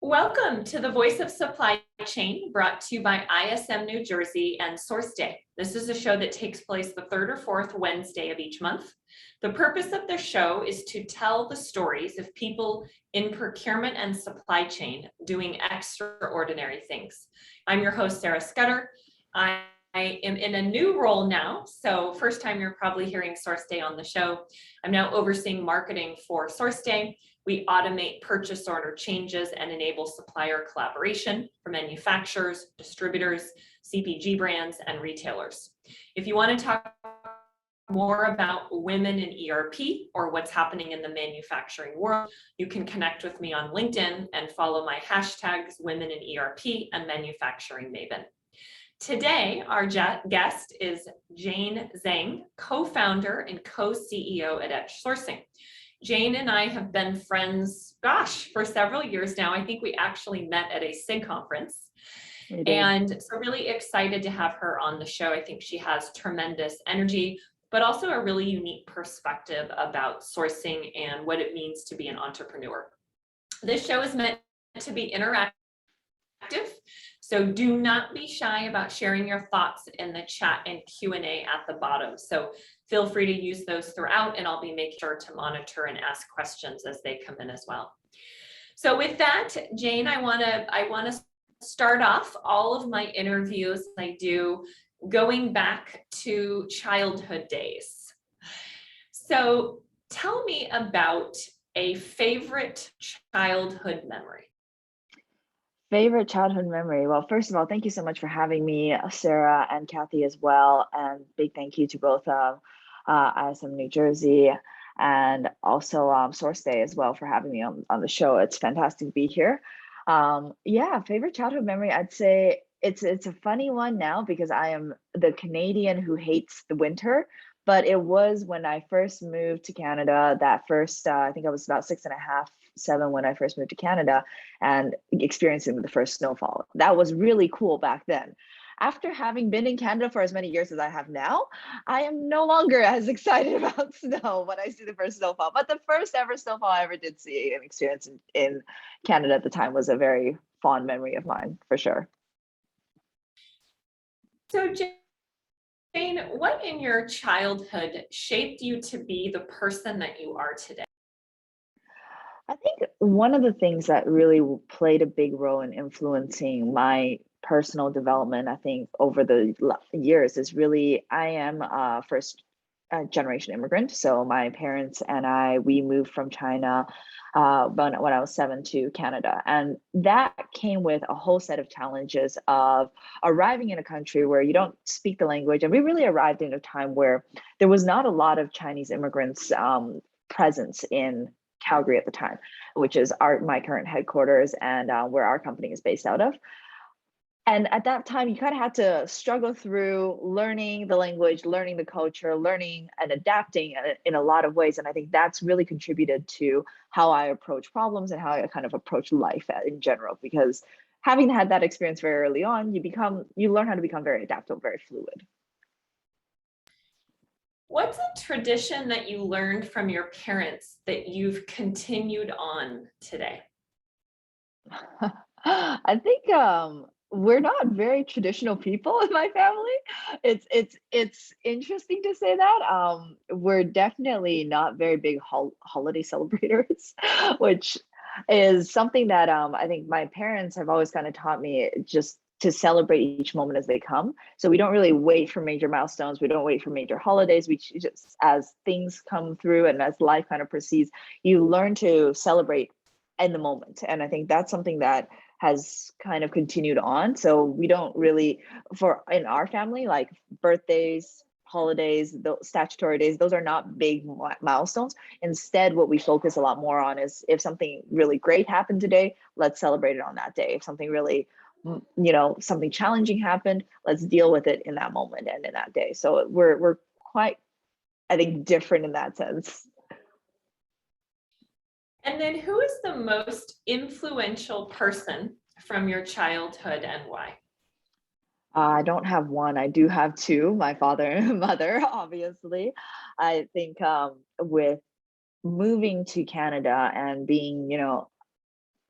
Welcome to the Voice of Supply Chain, brought to you by ISM New Jersey and SourceDay. This is a show that takes place the third or fourth Wednesday of each month. The purpose of the show is to tell the stories of people in procurement and supply chain doing extraordinary things. I'm your host, Sarah Scudder. I am in a new role now, so first time you're probably hearing SourceDay on the show. I'm now overseeing marketing for SourceDay. We automate purchase order changes and enable supplier collaboration for manufacturers, distributors, CPG brands, and retailers. If you want to talk more about women in ERP or what's happening in the manufacturing world, you can connect with me on LinkedIn and follow my hashtags Women in ERP and Manufacturing Maven. Today, our guest is Zhang, co-founder and co-CEO at ETCH Sourcing. Jane and I have been friends, for several years now. I think we actually met at a SIG conference. And so really excited to have her on the show. I think she has tremendous energy, but also a really unique perspective about sourcing and what it means to be an entrepreneur. This show is meant to be interactive, so do not be shy about sharing your thoughts in the chat and Q&A at the bottom. So feel free to use those throughout, and I'll be making sure to monitor and ask questions as they come in as well. So with that, Jane, I want to start off all of my interviews I do going back to childhood days. So tell me about a favorite childhood memory. Favorite childhood memory. Well, first of all, thank you so much for having me, Sarah and Kathy as well. And big thank you to both ISM New Jersey and also SourceDay as well for having me on the show. It's fantastic to be here. Favorite childhood memory, I'd say it's a funny one now because I am the Canadian who hates the winter. But it was when I first moved to Canada, that first, I think I was about 6.5, 7 when I first moved to Canada and experiencing the first snowfall. That was really cool back then. After having been in Canada for as many years as I have now, I am no longer as excited about snow when I see the first snowfall. But the first ever snowfall I ever did see and experience in Canada at the time was a very fond memory of mine, for sure. So Jane, what in your childhood shaped you to be the person that you are today? I think one of the things that really played a big role in influencing my personal development, I think, over the years is really, I am a first generation immigrant. So my parents and we moved from China when I was 7 to Canada. And that came with a whole set of challenges of arriving in a country where you don't speak the language. And we really arrived in a time where there was not a lot of Chinese immigrants presence in Calgary at the time, which is my current headquarters and where our company is based out of. And at that time, you kind of had to struggle through learning the language, learning the culture, learning and adapting in a lot of ways. And I think that's really contributed to how I approach problems and how I kind of approach life in general, because having had that experience very early on, you learn how to become very adaptable, very fluid. What's a tradition that you learned from your parents that you've continued on today? I think we're not very traditional people in my family. It's interesting to say that. We're definitely not very big holiday celebrators, which is something that I think my parents have always kind of taught me, just to celebrate each moment as they come. So we don't really wait for major milestones. We don't wait for major holidays. We just, as things come through and as life kind of proceeds, you learn to celebrate in the moment. And I think that's something that has kind of continued on. So we don't really, in our family, like birthdays, holidays, the statutory days, those are not big milestones. Instead, what we focus a lot more on is if something really great happened today, let's celebrate it on that day. If something really, something challenging happened, let's deal with it in that moment and in that day. So we're quite, I think, different in that sense. And then who is the most influential person from your childhood and why? I don't have one. I do have two, my father and mother, obviously. I think with moving to Canada and being,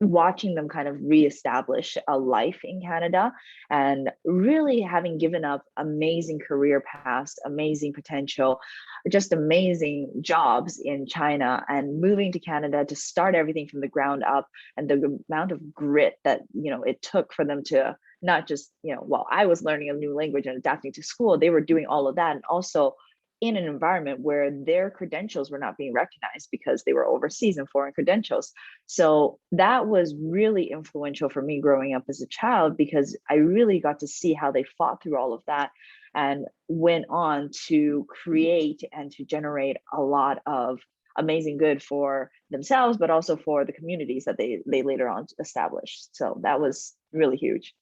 watching them kind of reestablish a life in Canada and really having given up amazing career paths, amazing potential, just amazing jobs in China and moving to Canada to start everything from the ground up, and the amount of grit that, it took for them to not just, while I was learning a new language and adapting to school, they were doing all of that, and also in an environment where their credentials were not being recognized because they were overseas and foreign credentials. So that was really influential for me growing up as a child, because I really got to see how they fought through all of that and went on to create and to generate a lot of amazing good for themselves, but also for the communities that they later on established. So that was really huge.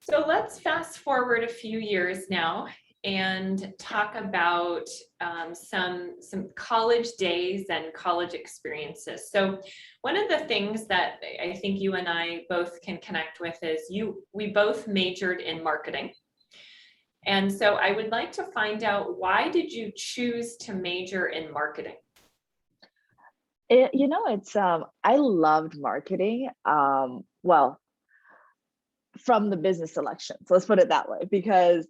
So let's fast forward a few years now and talk about some college days and college experiences. So one of the things that I think you and I both can connect with is we both majored in marketing. And so I would like to find out, why did you choose to major in marketing? It's I loved marketing. Well, from the business selections, let's put it that way, because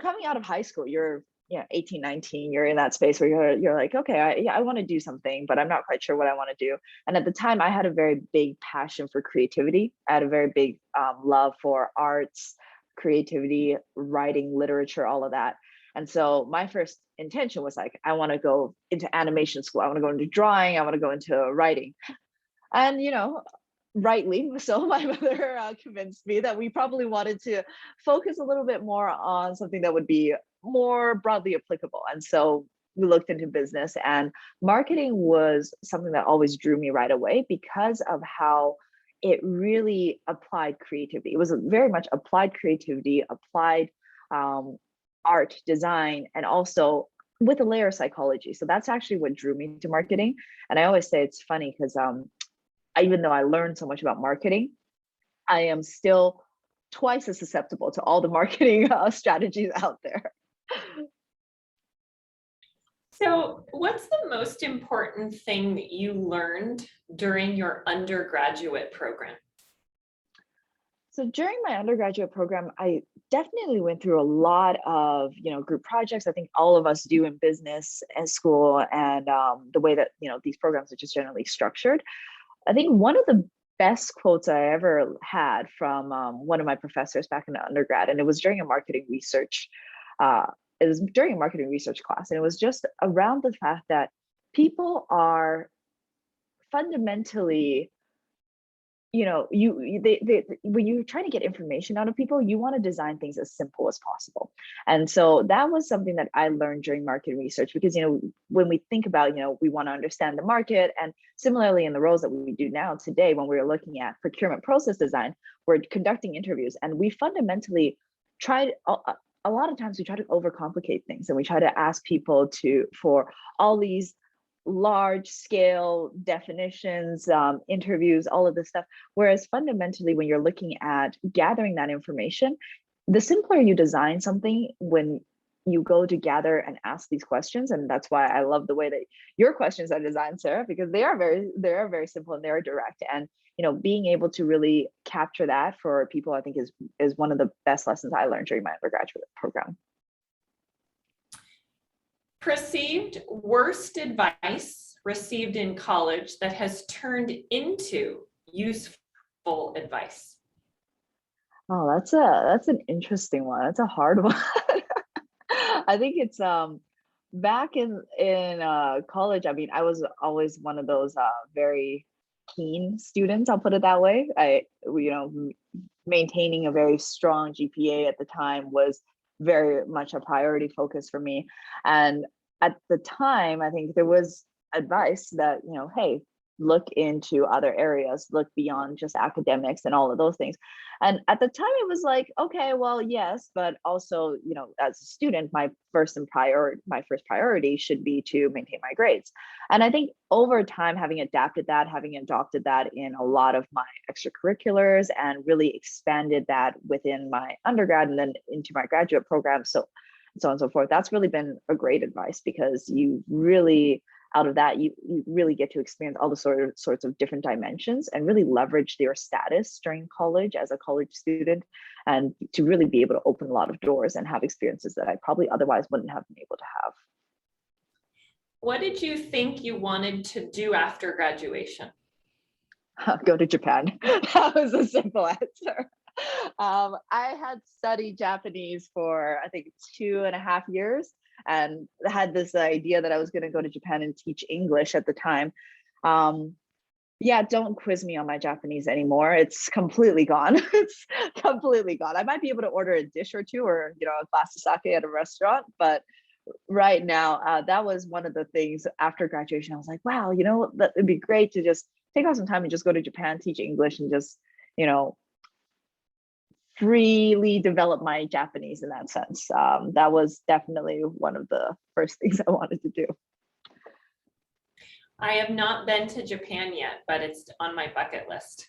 coming out of high school, you're 18, 19, you're in that space where you're like, okay, I want to do something, but I'm not quite sure what I want to do. And at the time, I had a very big passion for creativity. I had a very big love for arts, creativity, writing, literature, all of that. And so my first intention was like, I want to go into animation school. I want to go into drawing. I want to go into writing. And, rightly so, my mother convinced me that we probably wanted to focus a little bit more on something that would be more broadly applicable. And so we looked into business, and marketing was something that always drew me right away because of how it really applied creativity. It was very much applied creativity, applied art, design, and also with a layer of psychology. So that's actually what drew me to marketing. And I always say it's funny because even though I learned so much about marketing, I am still twice as susceptible to all the marketing strategies out there. So what's the most important thing that you learned during your undergraduate program? So during my undergraduate program, I definitely went through a lot of, group projects. I think all of us do in business and school, and the way that, these programs are just generally structured. I think one of the best quotes I ever had from one of my professors back in the undergrad, and it was during a marketing research, it was during a marketing research class, and it was just around the fact that people are fundamentally, when you're trying to get information out of people, you want to design things as simple as possible. And so that was something that I learned during market research, because when we think about, we want to understand the market, and similarly in the roles that we do now today, when we're looking at procurement process design, we're conducting interviews, and we fundamentally tried a lot of times we try to overcomplicate things, and we try to ask people for all these large scale definitions, interviews, all of this stuff. Whereas fundamentally, when you're looking at gathering that information, the simpler you design something when you go to gather and ask these questions. And that's why I love the way that your questions are designed, Sarah, because they are very simple and they are direct. And being able to really capture that for people, I think is one of the best lessons I learned during my undergraduate program. Perceived worst advice received in college that has turned into useful advice? Oh, that's an interesting one. That's a hard one. I think it's back in college. I mean, I was always one of those very keen students. I'll put it that way. Maintaining a very strong GPA at the time was very much a priority focus for me. And at the time, I think there was advice that, hey, look into other areas, look beyond just academics and all of those things. And at the time it was like, okay, well, yes, but also, as a student, my first priority should be to maintain my grades. And I think over time, having adopted that in a lot of my extracurriculars and really expanded that within my undergrad and then into my graduate program, so on and so forth, that's really been a great advice, because you really out of that, you really get to experience all the sorts of different dimensions and really leverage your status during college as a college student, and to really be able to open a lot of doors and have experiences that I probably otherwise wouldn't have been able to have. What did you think you wanted to do after graduation? Go to Japan. That was a simple answer. I had studied Japanese for, I think, 2.5 years, and had this idea that I was going to go to Japan and teach English at the time. Yeah, don't quiz me on my Japanese anymore. It's completely gone. It's completely gone. I might be able to order a dish or two, or a glass of sake at a restaurant, but right now, that was one of the things after graduation. I was like, wow, that would be great to just take out some time and just go to Japan, teach English, and just, freely develop my Japanese in that sense. That was definitely one of the first things I wanted to do. I have not been to Japan yet, but it's on my bucket list.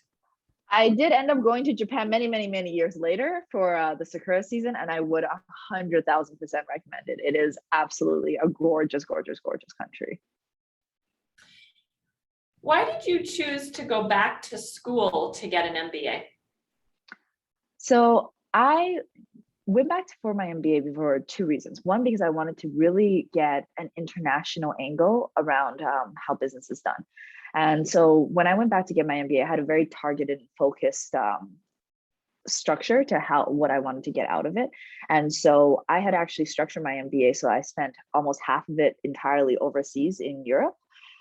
I did end up going to Japan many, many, many years later for the Sakura season, and I would 100,000% recommend it. It is absolutely a gorgeous, gorgeous, gorgeous country. Why did you choose to go back to school to get an MBA? So I went back for my MBA for two reasons. One, because I wanted to really get an international angle around how business is done. And so when I went back to get my MBA, I had a very targeted and focused structure to what I wanted to get out of it. And so I had actually structured my MBA. So I spent almost half of it entirely overseas in Europe,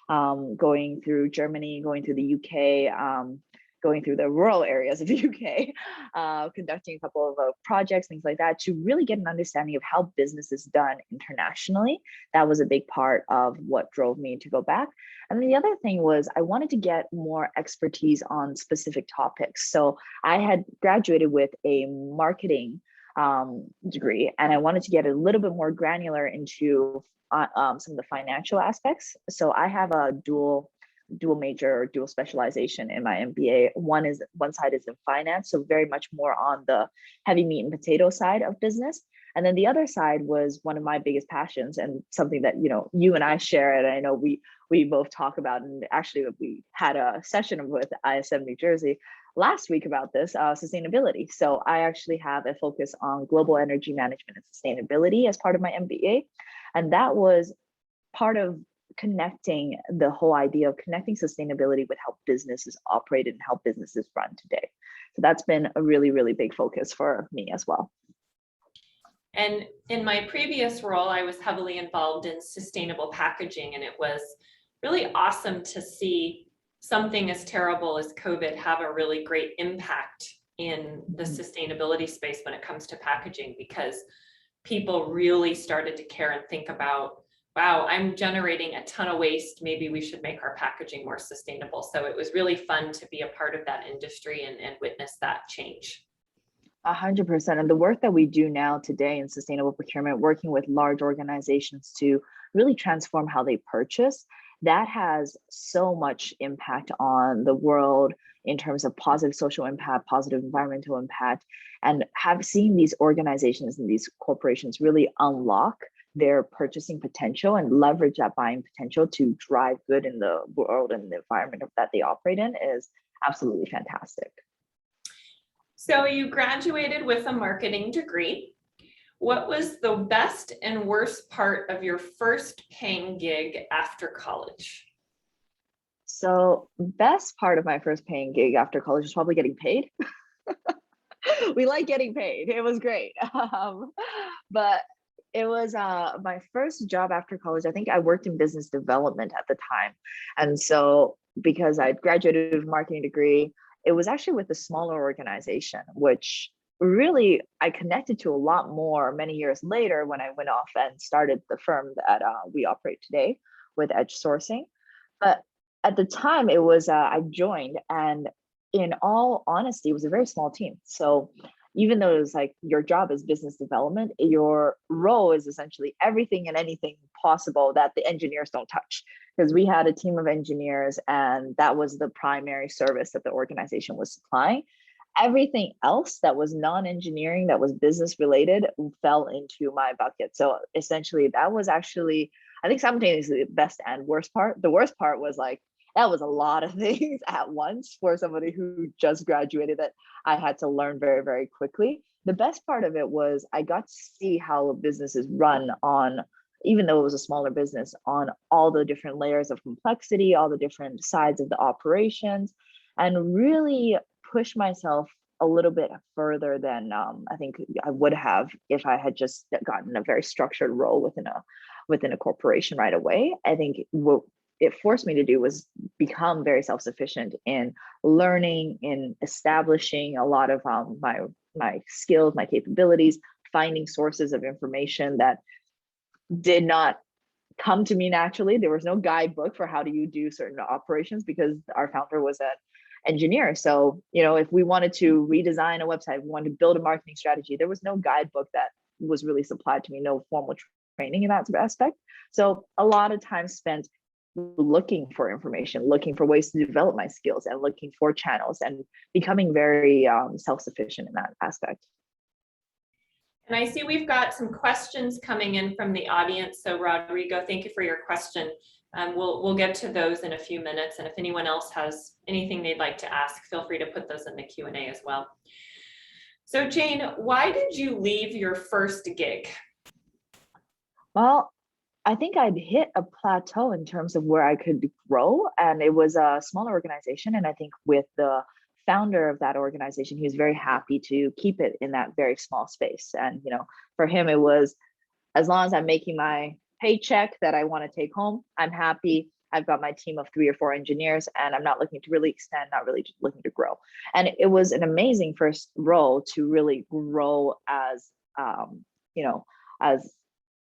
going through Germany, going through the UK, going through the rural areas of the UK, conducting a couple of projects, things like that, to really get an understanding of how business is done internationally. That was a big part of what drove me to go back. And then the other thing was I wanted to get more expertise on specific topics. So I had graduated with a marketing degree, and I wanted to get a little bit more granular into some of the financial aspects. So I have a dual major or dual specialization in my MBA. One side is in finance, so very much more on the heavy meat and potato side of business. And then the other side was one of my biggest passions, and something that you and I share, and I know we both talk about. And actually, we had a session with ISM New Jersey last week about this, sustainability. So I actually have a focus on global energy management and sustainability as part of my MBA, and that was part of connecting the whole idea of connecting sustainability with how businesses operate and how businesses run today. So that's been a really, really big focus for me as well. And in my previous role, I was heavily involved in sustainable packaging, and it was really awesome to see something as terrible as COVID have a really great impact in the sustainability space when it comes to packaging, because people really started to care and think about, wow, I'm generating a ton of waste. Maybe we should make our packaging more sustainable. So it was really fun to be a part of that industry and witness that change. 100%. And the work that we do now today in sustainable procurement, working with large organizations to really transform how they purchase, that has so much impact on the world in terms of positive social impact, positive environmental impact, and have seen these organizations and these corporations really unlock their purchasing potential and leverage that buying potential to drive good in the world and the environment that they operate in is absolutely fantastic. So you graduated with a marketing degree. What was the best and worst part of your first paying gig after college? So best part of my first paying gig after college was probably getting paid. We like getting paid. It was great. But it was my first job after college. I think I worked in business development at the time. And so because I graduated with a marketing degree, it was actually with a smaller organization, which really I connected to a lot more many years later when I went off and started the firm that we operate today with ETCH Sourcing. But at the time it was, I joined, and in all honesty, it was a very small team. So even though it was like your job is business development, your role is essentially everything and anything possible that the engineers don't touch. Because we had a team of engineers, and that was the primary service that the organization was supplying. Everything else that was non-engineering, that was business related, fell into my bucket. So essentially, that was actually I think simultaneously the best and worst part. The worst part was like, that was a lot of things at once for somebody who just graduated that I had to learn very, very quickly. The best part of it was I got to see how a business is run on, even though it was a smaller business, on all the different layers of complexity, all the different sides of the operations, and really push myself a little bit further than I think I would have if I had just gotten a very structured role within a corporation right away. I think what it forced me to do was become very self-sufficient in learning, in establishing a lot of my skills, my capabilities, finding sources of information that did not come to me naturally. There was no guidebook for how do you do certain operations because our founder was an engineer. So, if we wanted to redesign a website, we wanted to build a marketing strategy, there was no guidebook that was really supplied to me, no formal training in that aspect. So a lot of time spent looking for information, looking for ways to develop my skills, and looking for channels, and becoming very self-sufficient in that aspect. And I see we've got some questions coming in from the audience. So Rodrigo, thank you for your question. We'll get to those in a few minutes. And if anyone else has anything they'd like to ask, feel free to put those in the Q&A as well. So Jane, why did you leave your first gig? Well, I think I'd hit a plateau in terms of where I could grow, and it was a smaller organization. And I think with the founder of that organization, he was very happy to keep it in that very small space. And for him, it was, as long as I'm making my paycheck that I want to take home, I'm happy. I've got my team of 3 or 4 engineers, and I'm not looking to really extend, not really looking to grow. And it was an amazing first role to really grow as as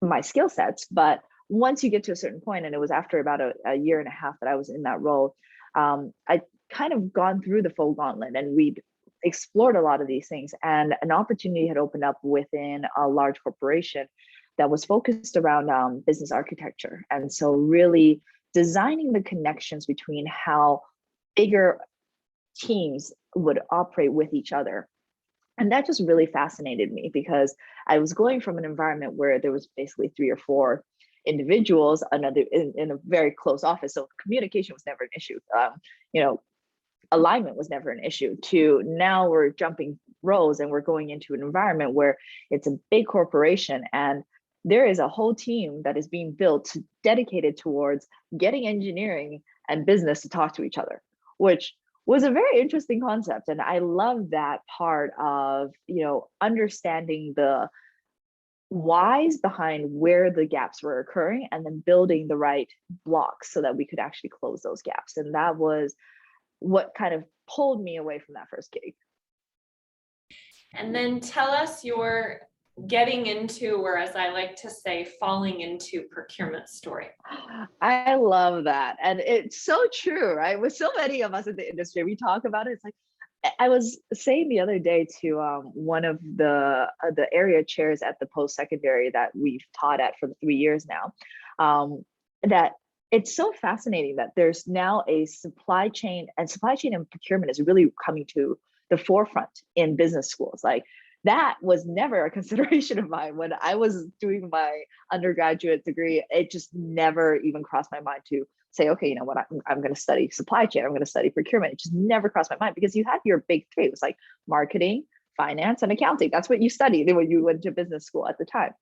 my skill sets. But once you get to a certain point, and it was after about a year and a half that I was in that role, I kind of gone through the full gauntlet, and we'd explored a lot of these things, and an opportunity had opened up within a large corporation that was focused around business architecture. And so really designing the connections between how bigger teams would operate with each other. And that just really fascinated me, because I was going from an environment where there was basically 3 or 4 individuals in a very close office. So communication was never an issue. Alignment was never an issue, to now we're jumping roles and we're going into an environment where it's a big corporation, and there is a whole team that is being built dedicated towards getting engineering and business to talk to each other, which was a very interesting concept. And I love that part of, understanding the whys behind where the gaps were occurring, and then building the right blocks so that we could actually close those gaps. And that was what kind of pulled me away from that first gig. And then tell us your getting into, or as I like to say, falling into procurement story. I love that. And it's so true, right? With so many of us in the industry, we talk about it. It's like, I was saying the other day to one of the area chairs at the post-secondary that we've taught at for 3 years now, that it's so fascinating that there's now a supply chain and procurement is really coming to the forefront in business schools. Like, that was never a consideration of mine when I was doing my undergraduate degree. It just never even crossed my mind to say, okay, you know what, I'm going to study supply chain, I'm going to study procurement. It just never crossed my mind, because you had your big 3. It was like marketing, finance, and accounting. That's what you studied when you went to business school at the time.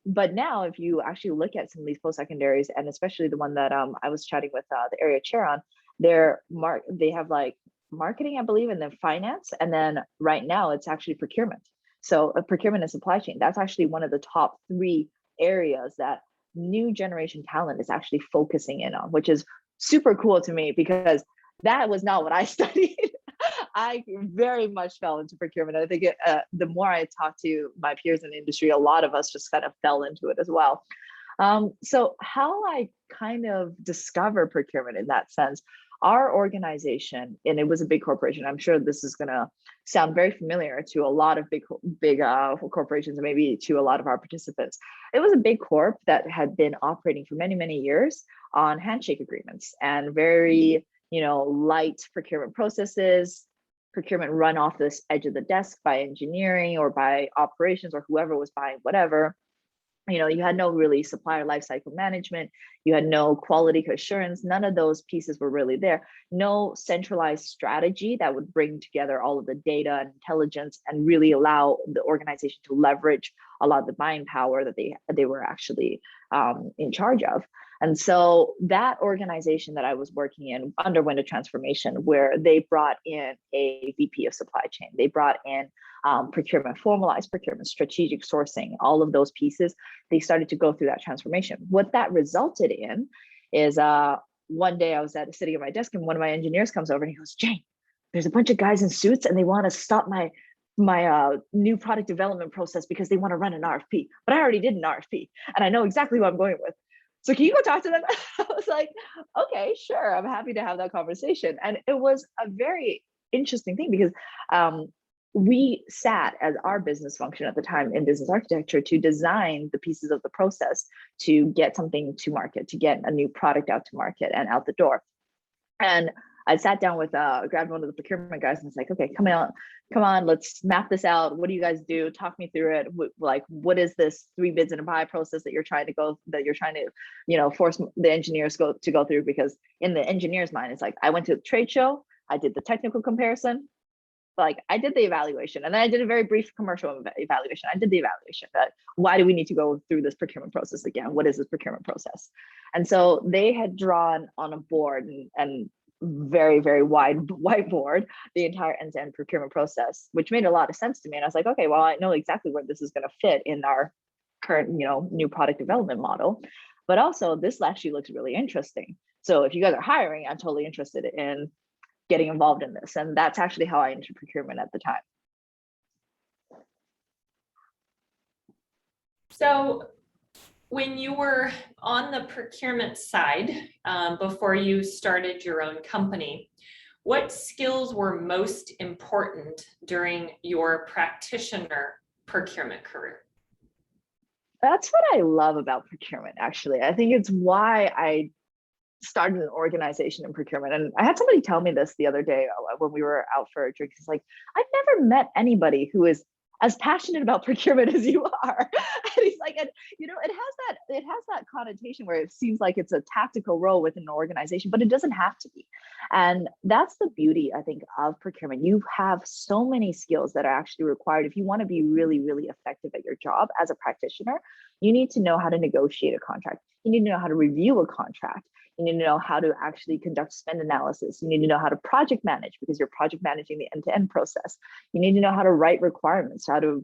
But now, if you actually look at some of these post-secondaries, and especially the one that I was chatting with the area chair on, they have like marketing, I believe, and then finance. And then right now it's actually procurement. So procurement and supply chain, that's actually one of the top 3 areas that new generation talent is actually focusing in on, which is super cool to me, because that was not what I studied. I very much fell into procurement. I think the more I talk to my peers in the industry, a lot of us just kind of fell into it as well. So how I kind of discover procurement in that sense, our organization, and it was a big corporation. I'm sure this is going to sound very familiar to a lot of big corporations, and maybe to a lot of our participants. It was a big corp that had been operating for many, many years on handshake agreements and very, light procurement processes. Procurement run off this edge of the desk by engineering or by operations or whoever was buying whatever. You had no really supplier lifecycle management, you had no quality assurance, none of those pieces were really there. No centralized strategy that would bring together all of the data and intelligence and really allow the organization to leverage a lot of the buying power that they were actually in charge of. And so that organization that I was working in underwent a transformation where they brought in a VP of supply chain. They brought in procurement, formalized procurement, strategic sourcing, all of those pieces. They started to go through that transformation. What that resulted in is one day I was sitting at my desk and one of my engineers comes over and he goes, "Jane, there's a bunch of guys in suits and they want to stop my new product development process because they want to run an RFP, but I already did an RFP and I know exactly what I'm going with. So can you go talk to them?" I was like, okay, sure. I'm happy to have that conversation. And it was a very interesting thing because we sat as our business function at the time in business architecture to design the pieces of the process to get something to market, to get a new product out to market and out the door. And I sat down with grabbed one of the procurement guys and was like, okay, come on, let's map this out. What do you guys do? Talk me through it. What is this 3 bids and a buy process that you're trying to force the engineers to go through? Because in the engineer's mind, it's like, I went to the trade show, I did the technical comparison, like I did the evaluation, and then I did a very brief commercial evaluation. I did the evaluation, but why do we need to go through this procurement process again? What is this procurement process? And so they had drawn on a board and very, very wide whiteboard the entire end-to-end procurement process, which made a lot of sense to me. And I was like, okay, well, I know exactly where this is going to fit in our current, new product development model. But also, this actually looks really interesting. So if you guys are hiring, I'm totally interested in getting involved in this. And that's actually how I entered procurement at the time. So when you were on the procurement side, before you started your own company, what skills were most important during your practitioner procurement career? That's what I love about procurement, actually. I think it's why I started an organization in procurement. And I had somebody tell me this the other day when we were out for a drink. It's like, I've never met anybody who is as passionate about procurement as you are. And he's like, and it has that connotation where it seems like it's a tactical role within an organization, but it doesn't have to be. And that's the beauty, I think, of procurement. You have so many skills that are actually required. If you want to be really, really effective at your job as a practitioner, you need to know how to negotiate a contract. You need to know how to review a contract. You need to know how to actually conduct spend analysis. You need to know how to project manage because you're project managing the end-to-end process. You need to know how to write requirements, how to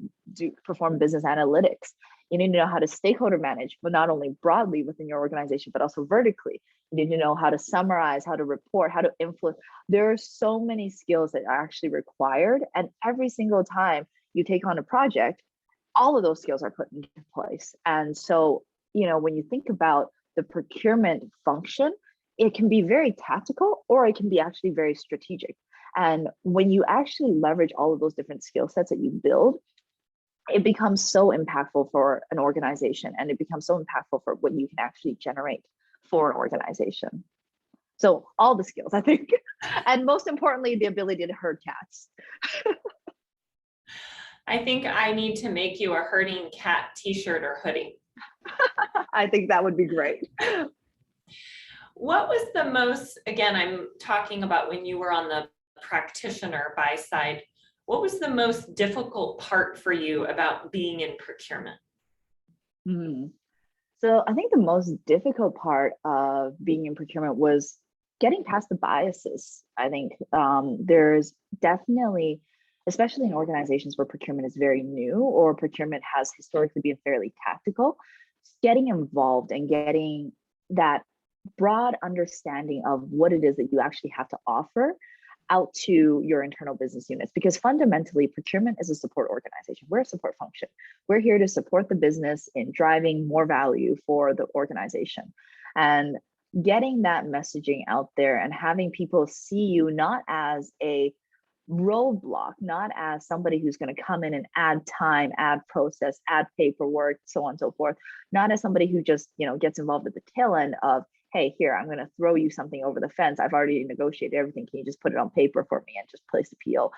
perform business analytics. You need to know how to stakeholder manage, but not only broadly within your organization, but also vertically. You need to know how to summarize, how to report, how to influence. There are so many skills that are actually required. And every single time you take on a project, all of those skills are put into place. And so, when you think about the procurement function, it can be very tactical or it can be actually very strategic. And when you actually leverage all of those different skill sets that you build, it becomes so impactful for an organization and it becomes so impactful for what you can actually generate for an organization. So all the skills, I think, and most importantly, the ability to herd cats. I think I need to make you a herding cat t-shirt or hoodie. I think that would be great. What was the most, again, I'm talking about when you were on the practitioner buy side, what was the most difficult part for you about being in procurement? So I think the most difficult part of being in procurement was getting past the biases. I think there's definitely, especially in organizations where procurement is very new or procurement has historically been fairly tactical, getting involved and getting that broad understanding of what it is that you actually have to offer out to your internal business units. Because fundamentally, procurement is a support organization. We're a support function. We're here to support the business in driving more value for the organization. And getting that messaging out there and having people see you not as a roadblock, not as somebody who's going to come in and add time, add process, add paperwork, so on and so forth, not as somebody who just, gets involved at the tail end of, hey, here, I'm going to throw you something over the fence. I've already negotiated everything. Can you just put it on paper for me and just place the PO?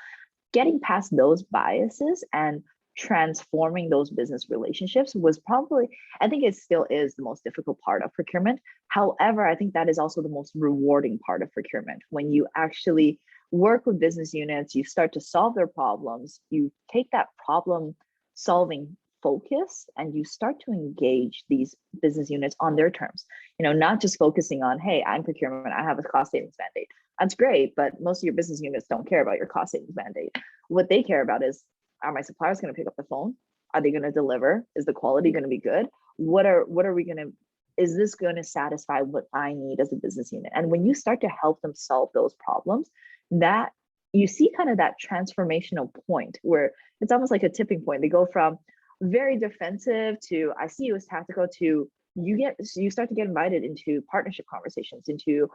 Getting past those biases and transforming those business relationships was probably, I think it still is the most difficult part of procurement. However, I think that is also the most rewarding part of procurement. When you actually work with business units, you start to solve their problems, you take that problem solving focus and you start to engage these business units on their terms, not just focusing on, hey, I'm procurement, I have a cost savings mandate. That's great, but most of your business units don't care about your cost savings mandate. What they care about is, are my suppliers going to pick up the phone? Are they going to deliver? Is the quality going to be good? What are we going to, is this going to satisfy what I need as a business unit? And when you start to help them solve those problems, that you see kind of that transformational point where it's almost like a tipping point. They go from very defensive to, I see you as tactical, to you start to get invited into partnership conversations, into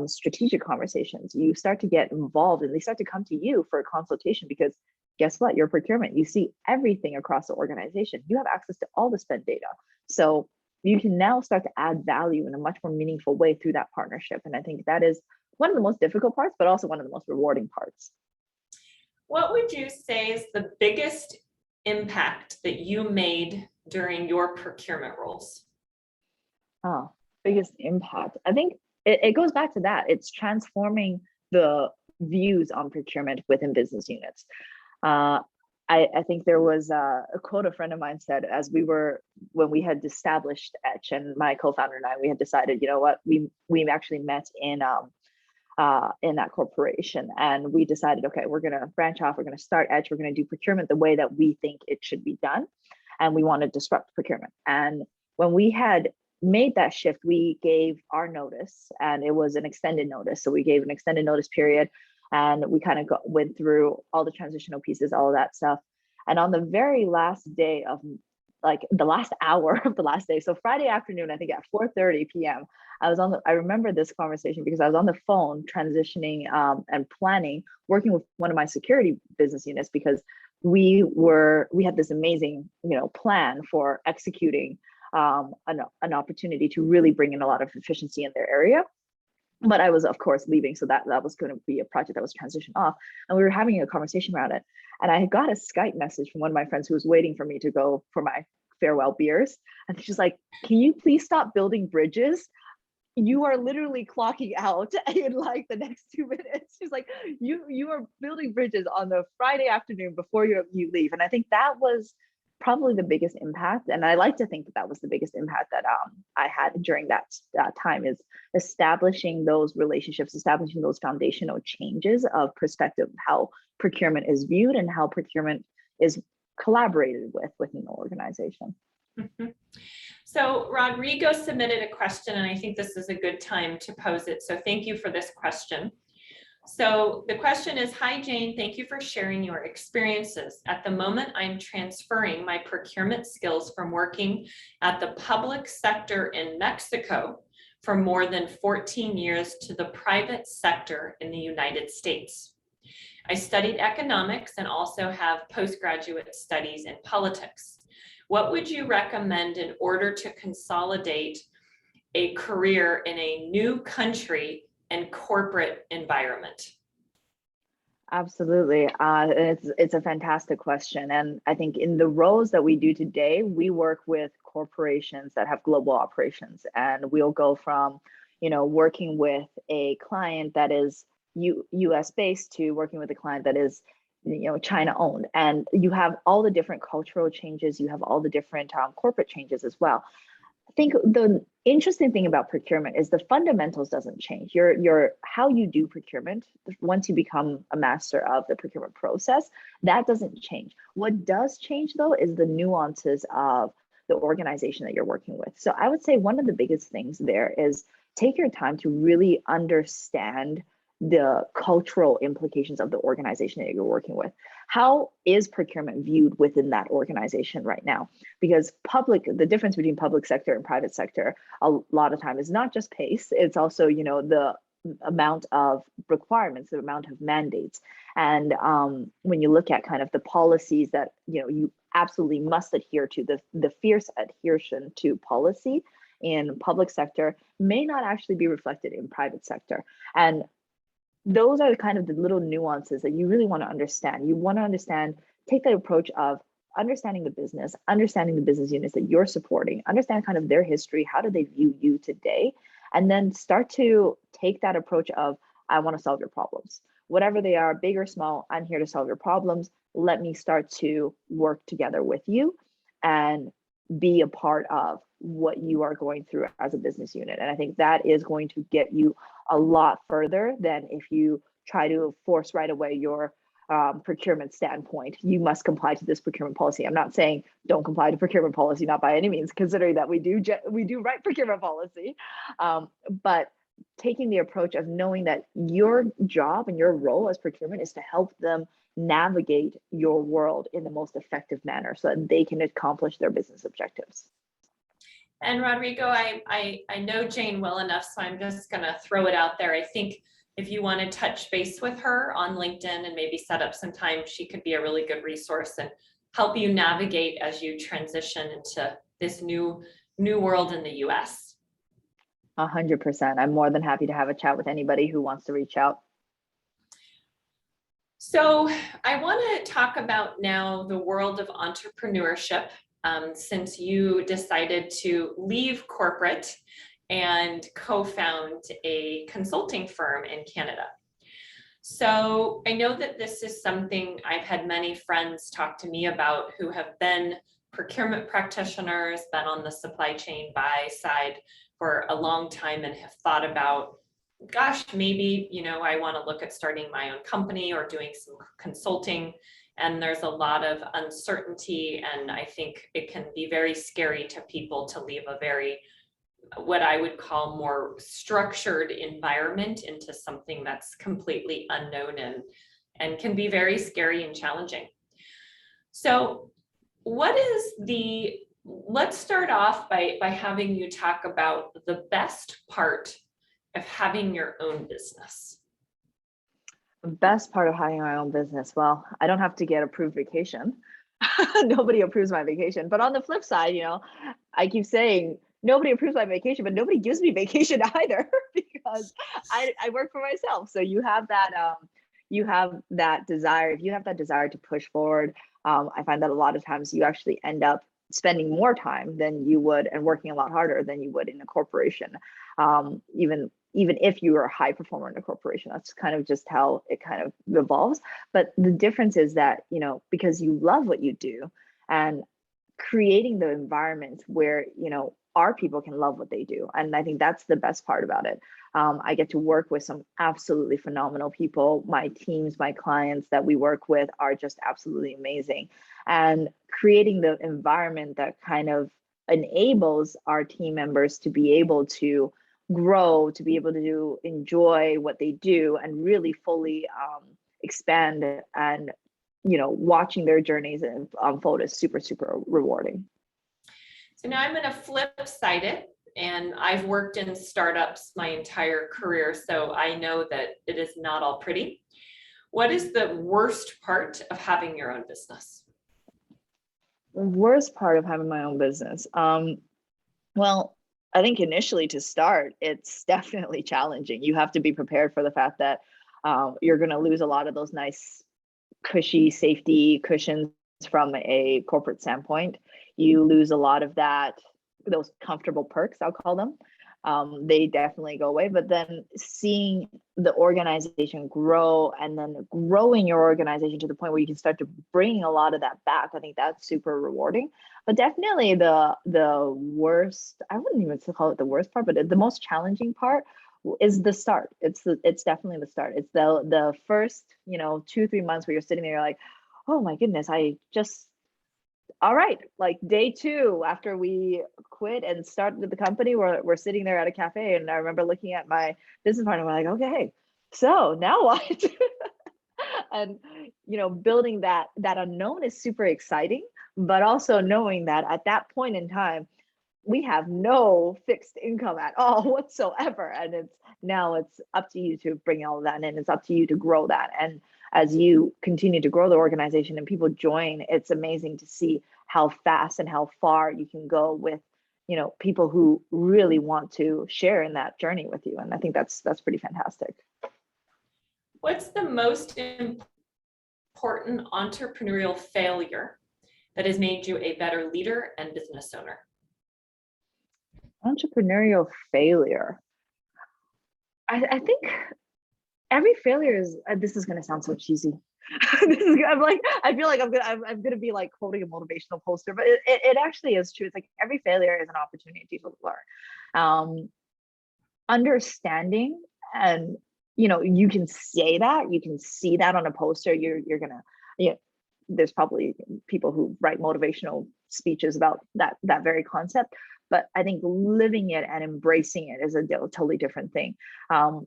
strategic conversations. You start to get involved and they start to come to you for a consultation because guess what? Your procurement, you see everything across the organization. You have access to all the spend data. So you can now start to add value in a much more meaningful way through that partnership. And I think that is one of the most difficult parts, but also one of the most rewarding parts. What would you say is the biggest impact that you made during your procurement roles? Oh, biggest impact. I think it goes back to that. It's transforming the views on procurement within business units. I think there was a quote a friend of mine said when we had established ETCH, and my co-founder and I, we had decided, you know what, we actually met in that corporation, and we decided, okay, we're going to branch off, we're going to start ETCH, we're going to do procurement the way that we think it should be done, and we want to disrupt procurement. And when we had made that shift, we gave our notice, and it was an extended notice. So we gave an extended notice period, and we kind of went through all the transitional pieces, all of that stuff. And on the very last day of, like the last hour of the last day, so Friday afternoon, I think at 4:30 p.m., I remember this conversation because I was on the phone transitioning and planning, working with one of my security business units, because we had this amazing, plan for executing an opportunity to really bring in a lot of efficiency in their area. But I was, of course, leaving. So that was going to be a project that was transitioned off. And we were having a conversation around it. And I got a Skype message from one of my friends who was waiting for me to go for my farewell beers. And she's like, can you please stop building bridges? You are literally clocking out in like the next 2 minutes. She's like, you are building bridges on the Friday afternoon before you leave. And I think that was probably the biggest impact. And I like to think that was the biggest impact that I had during that time, is establishing those relationships, establishing those foundational changes of perspective, how procurement is viewed and how procurement is collaborated with within the organization. Mm-hmm. So Rodrigo submitted a question, and I think this is a good time to pose it. So thank you for this question. So the question is, hi Jane, thank you for sharing your experiences. At the moment, I'm transferring my procurement skills from working at the public sector in Mexico for more than 14 years to the private sector in the United States. I studied economics and also have postgraduate studies in politics. What would you recommend in order to consolidate a career in a new country and corporate environment? Absolutely. It's a fantastic question. And I think in the roles that we do today, we work with corporations that have global operations. And we'll go from, working with a client that is US based to working with a client that is, China owned. And you have all the different cultural changes, you have all the different corporate changes as well. I think the interesting thing about procurement is the fundamentals doesn't change. Your how you do procurement, once you become a master of the procurement process, that doesn't change. What does change though is the nuances of the organization that you're working with. So I would say one of the biggest things there is take your time to really understand the cultural implications of the organization that you're working with. How is procurement viewed within that organization right now? Because the difference between public sector and private sector, a lot of time is not just pace, it's also, the amount of requirements, the amount of mandates. And when you look at kind of the policies that, you absolutely must adhere to, the fierce adhesion to policy in public sector may not actually be reflected in private sector. And those are kind of the little nuances that you really want to understand. You want to understand, take the approach of, understanding the business units that you're supporting, understand kind of their history, how do they view you today, and then start to take that approach of, I want to solve your problems. Whatever they are, big or small, I'm here to solve your problems. Let me start to work together with you and be a part of what you are going through as a business unit. And I think that is going to get you a lot further than if you try to force right away your procurement standpoint. You must comply to this procurement policy. I'm not saying don't comply to procurement policy, not by any means, considering that we do write procurement policy, but taking the approach of knowing that your job and your role as procurement is to help them navigate your world in the most effective manner so that they can accomplish their business objectives. And Rodrigo, I know Jane well enough, so I'm just going to throw it out there. I think if you want to touch base with her on LinkedIn and maybe set up some time, she could be a really good resource and help you navigate as you transition into this new world in the US. 100%. I'm more than happy to have a chat with anybody who wants to reach out. So I want to talk about now the world of entrepreneurship, since you decided to leave corporate and co-found a consulting firm in Canada. So I know that this is something I've had many friends talk to me about who have been procurement practitioners, been on the supply chain buy side for a long time and have thought about, gosh, maybe, I want to look at starting my own company or doing some consulting. And there's a lot of uncertainty. And I think it can be very scary to people to leave a very, what I would call more structured environment into something that's completely unknown and can be very scary and challenging. So let's start off by having you talk about the best part of having your own business. Best part of having my own business. Well, I don't have to get approved vacation. Nobody approves my vacation. But on the flip side, I keep saying nobody approves my vacation, but nobody gives me vacation either because I work for myself. So you have that desire. If you have that desire to push forward, I find that a lot of times you actually end up spending more time than you would and working a lot harder than you would in a corporation. Even if you are a high performer in a corporation, that's kind of just how it kind of evolves. But the difference is that, because you love what you do and creating the environment where, our people can love what they do. And I think that's the best part about it. I get to work with some absolutely phenomenal people. My teams, my clients that we work with are just absolutely amazing. And creating the environment that kind of enables our team members to be able to grow, to be able to enjoy what they do and really fully expand and, watching their journeys unfold is super, super rewarding. So now I'm going to flip side it, and I've worked in startups my entire career, so I know that it is not all pretty. What is the worst part of having your own business? Worst part of having my own business? Well, I think initially to start, it's definitely challenging. You have to be prepared for the fact that you're going to lose a lot of those nice, cushy safety cushions from a corporate standpoint. You lose a lot of those comfortable perks, I'll call them. They definitely go away. But then seeing the organization grow and then growing your organization to the point where you can start to bring a lot of that back, I think that's super rewarding. But definitely the worst, I wouldn't even call it the worst part, but the most challenging part is the start. It's definitely the start. It's the first, 2-3 months where you're sitting there, you're like, oh my goodness, all right, like day 2 after we quit and started the company, we're sitting there at a cafe, and I remember looking at my business partner, we're like, okay, so now what? And building that unknown is super exciting, but also knowing that at that point in time, we have no fixed income at all whatsoever, and it's up to you to bring all of that in. It's up to you to grow that, and as you continue to grow the organization and people join, it's amazing to see how fast and how far you can go with, people who really want to share in that journey with you. And I think that's pretty fantastic. What's the most important entrepreneurial failure that has made you a better leader and business owner? Entrepreneurial failure. I think every failure is, this is going to sound so cheesy. I'm like, I feel like I'm gonna be like quoting a motivational poster, but it actually is true. It's like every failure is an opportunity to learn. Understanding, and you can say that, you can see that on a poster. You're gonna, there's probably people who write motivational speeches about that very concept, but I think living it and embracing it is a totally different thing.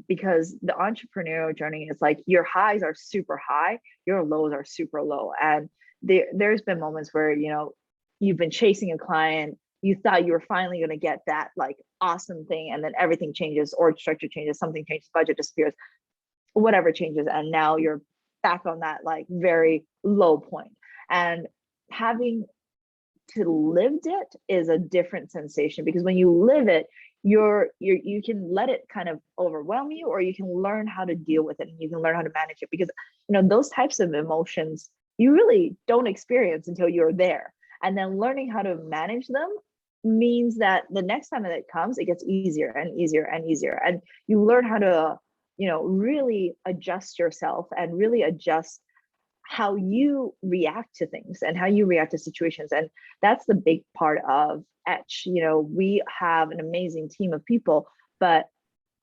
Because the entrepreneurial journey is like, your highs are super high, your lows are super low. And there's been moments where, you've been chasing a client, you thought you were finally going to get that like awesome thing, and then everything changes, org structure changes, something changes, budget disappears, whatever changes, and now you're back on that like very low point. And having to lived it is a different sensation, because when you live it, you can let it kind of overwhelm you, or you can learn how to deal with it, and you can learn how to manage it, because those types of emotions you really don't experience until you're there. And then learning how to manage them means that the next time that it comes, it gets easier and easier and easier, and you learn how to really adjust yourself and really adjust how you react to things and how you react to situations. And that's the big part of ETCH. We have an amazing team of people, but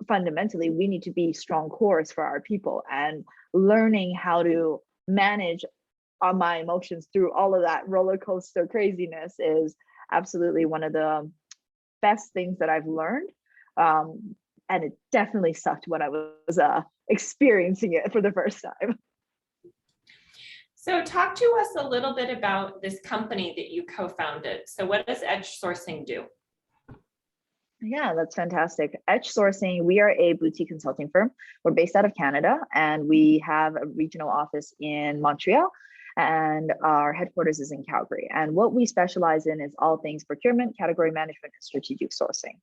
fundamentally we need to be strong cores for our people, and learning how to manage my emotions through all of that roller coaster craziness is absolutely one of the best things that I've learned. And it definitely sucked when I was experiencing it for the first time. So talk to us a little bit about this company that you co-founded. So what does ETCH Sourcing do? Yeah, that's fantastic. ETCH Sourcing, we are a boutique consulting firm. We're based out of Canada, and we have a regional office in Montreal, and our headquarters is in Calgary. And what we specialize in is all things procurement, category management, and strategic sourcing.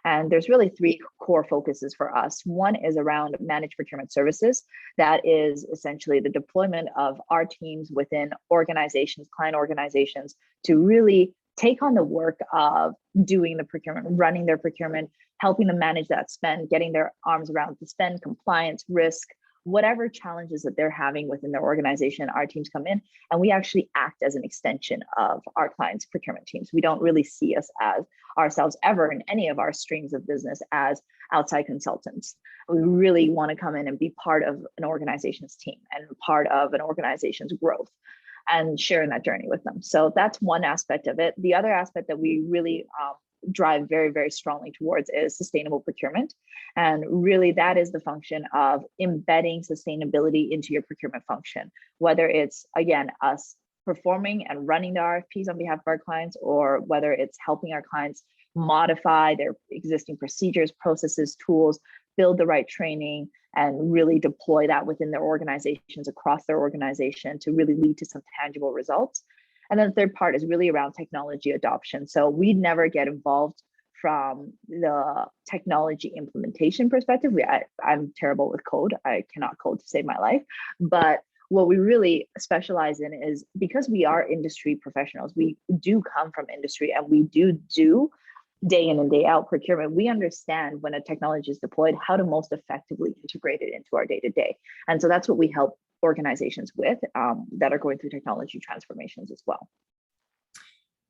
And there's really three core focuses for us. One is around managed procurement services. That is essentially the deployment of our teams within organizations, client organizations, to really take on the work of doing the procurement, running their procurement, helping them manage that spend, getting their arms around the spend, compliance, risk, whatever challenges that they're having within their organization. Our teams come in, and we actually act as an extension of our clients' procurement teams. We don't really see ourselves ever in any of our streams of business as outside consultants. We really want to come in and be part of an organization's team and part of an organization's growth, and sharing that journey with them. So that's one aspect of it. The other aspect that we really drive very, very strongly towards is sustainable procurement. And really that is the function of embedding sustainability into your procurement function, whether it's, again, us performing and running the RFPs on behalf of our clients, or whether it's helping our clients modify their existing procedures, processes, tools, build the right training, and really deploy that within their organizations, across their organization, to really lead to some tangible results. And then the third part is really around technology adoption. So we never get involved from the technology implementation perspective. I'm terrible with code. I cannot code to save my life. But what we really specialize in is, because we are industry professionals, we do come from industry, and we do day in and day out procurement. We understand when a technology is deployed, how to most effectively integrate it into our day-to-day. And so that's what we help organizations with that are going through technology transformations as well.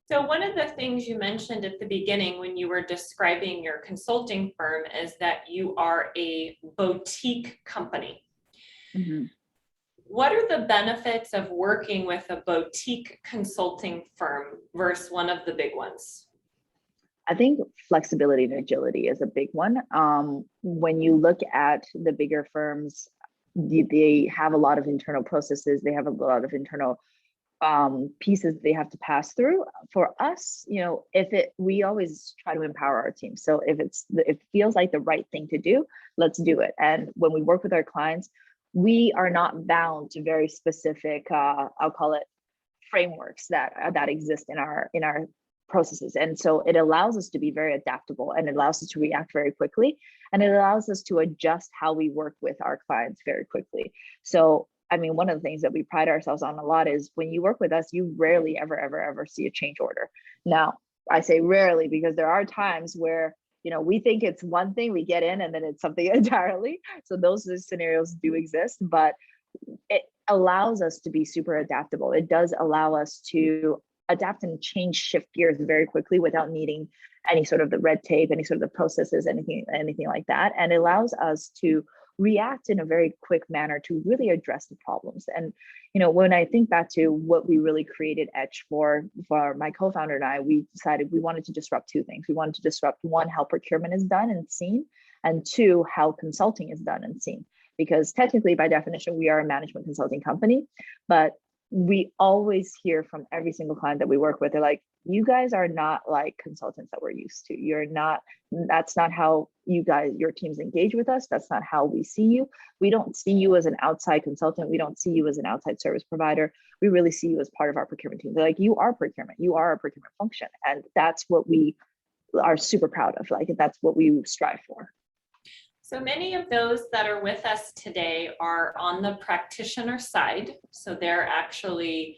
So one of the things you mentioned at the beginning when you were describing your consulting firm is that you are a boutique company. Mm-hmm. What are the benefits of working with a boutique consulting firm versus one of the big ones? I think flexibility and agility is a big one. When you look at the bigger firms, they have a lot of internal processes. They have a lot of internal pieces they have to pass through. For us, we always try to empower our team. So if it feels like the right thing to do, let's do it. And when we work with our clients, we are not bound to very specific, I'll call it, frameworks that exist in our processes. And so it allows us to be very adaptable, and it allows us to react very quickly, and it allows us to adjust how we work with our clients very quickly. So I mean, one of the things that we pride ourselves on a lot is when you work with us, you rarely ever see a change order. Now, I say rarely because there are times where, we think it's one thing, we get in and then it's something entirely. So those scenarios do exist, but it allows us to be super adaptable. It does allow us to adapt and change, shift gears very quickly without needing any sort of the red tape, any sort of the processes, anything like that. And it allows us to react in a very quick manner to really address the problems. And when I think back to what we really created ETCH for my co-founder and I, we decided we wanted to disrupt two things. We wanted to disrupt, one, how procurement is done and seen, and two, how consulting is done and seen. Because technically, by definition, we are a management consulting company, but we always hear from every single client that we work with, they're like, you guys are not like consultants that we're used to. That's not how your teams engage with us. That's not how we see you. We don't see you as an outside consultant. We don't see you as an outside service provider. We really see you as part of our procurement team. They're like, you are procurement. You are a procurement function. And that's what we are super proud of. Like, that's what we strive for. So many of those that are with us today are on the practitioner side. So they're actually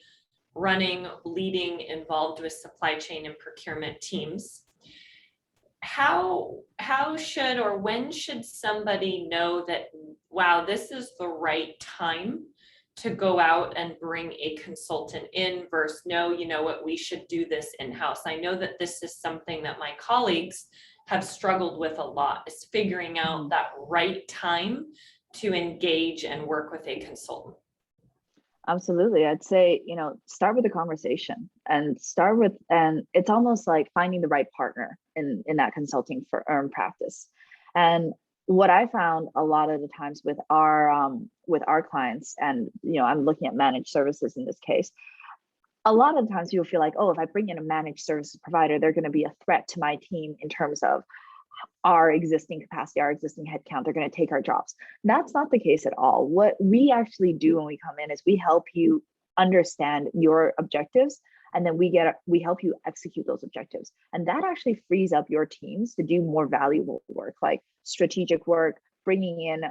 running, leading, involved with supply chain and procurement teams. How should or when should somebody know that, wow, this is the right time to go out and bring a consultant in versus no, you know what, we should do this in-house? I know that this is something that my colleagues have struggled with a lot, is figuring out that right time to engage and work with a consultant. Absolutely. I'd say, start with the conversation and it's almost like finding the right partner in that consulting for practice. And what I found a lot of the times with our clients, and, I'm looking at managed services in this case, a lot of times people feel like, oh, if I bring in a managed services provider, they're going to be a threat to my team in terms of our existing capacity, our existing headcount. They're going to take our jobs. That's not the case at all. What we actually do when we come in is we help you understand your objectives, and then we help you execute those objectives. And that actually frees up your teams to do more valuable work, like strategic work, bringing in,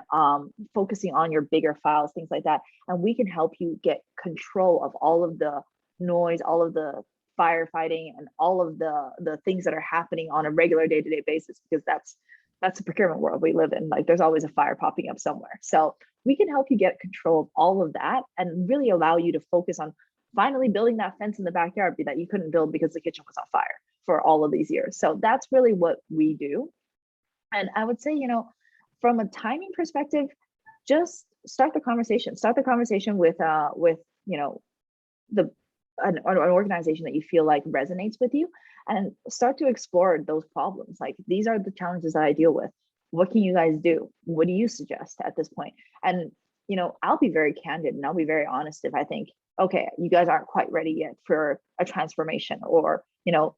focusing on your bigger files, things like that. And we can help you get control of all of the noise, all of the firefighting, and all of the things that are happening on a regular day-to-day basis, because that's the procurement world we live in. Like, there's always a fire popping up somewhere. So we can help you get control of all of that and really allow you to focus on finally building that fence in the backyard that you couldn't build because the kitchen was on fire for all of these years. So that's really what we do. And I would say, from a timing perspective, just start the conversation. Start the conversation with an organization that you feel like resonates with you, and start to explore those problems. Like, these are the challenges that I deal with. What can you guys do? What do you suggest at this point? And, I'll be very candid and I'll be very honest if I think, okay, you guys aren't quite ready yet for a transformation, or,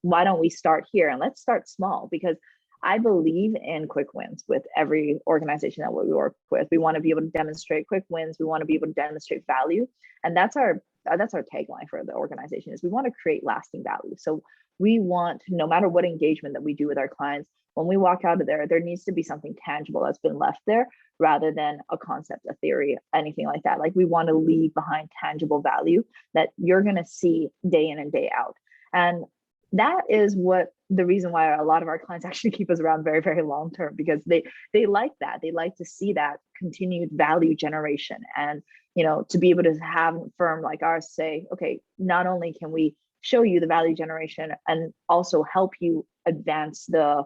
why don't we start here and let's start small? Because I believe in quick wins with every organization that we work with. We want to be able to demonstrate quick wins. We want to be able to demonstrate value. And that's our tagline for the organization, is we want to create lasting value. So we want, no matter what engagement that we do with our clients, when we walk out of there needs to be something tangible that's been left there, rather than a concept, a theory, anything like that. Like, we want to leave behind tangible value that you're going to see day in and day out. And that is the reason why a lot of our clients actually keep us around very, very long term, because they like that. They like to see that continued value generation, and to be able to have a firm like ours say, okay, not only can we show you the value generation and also help you advance the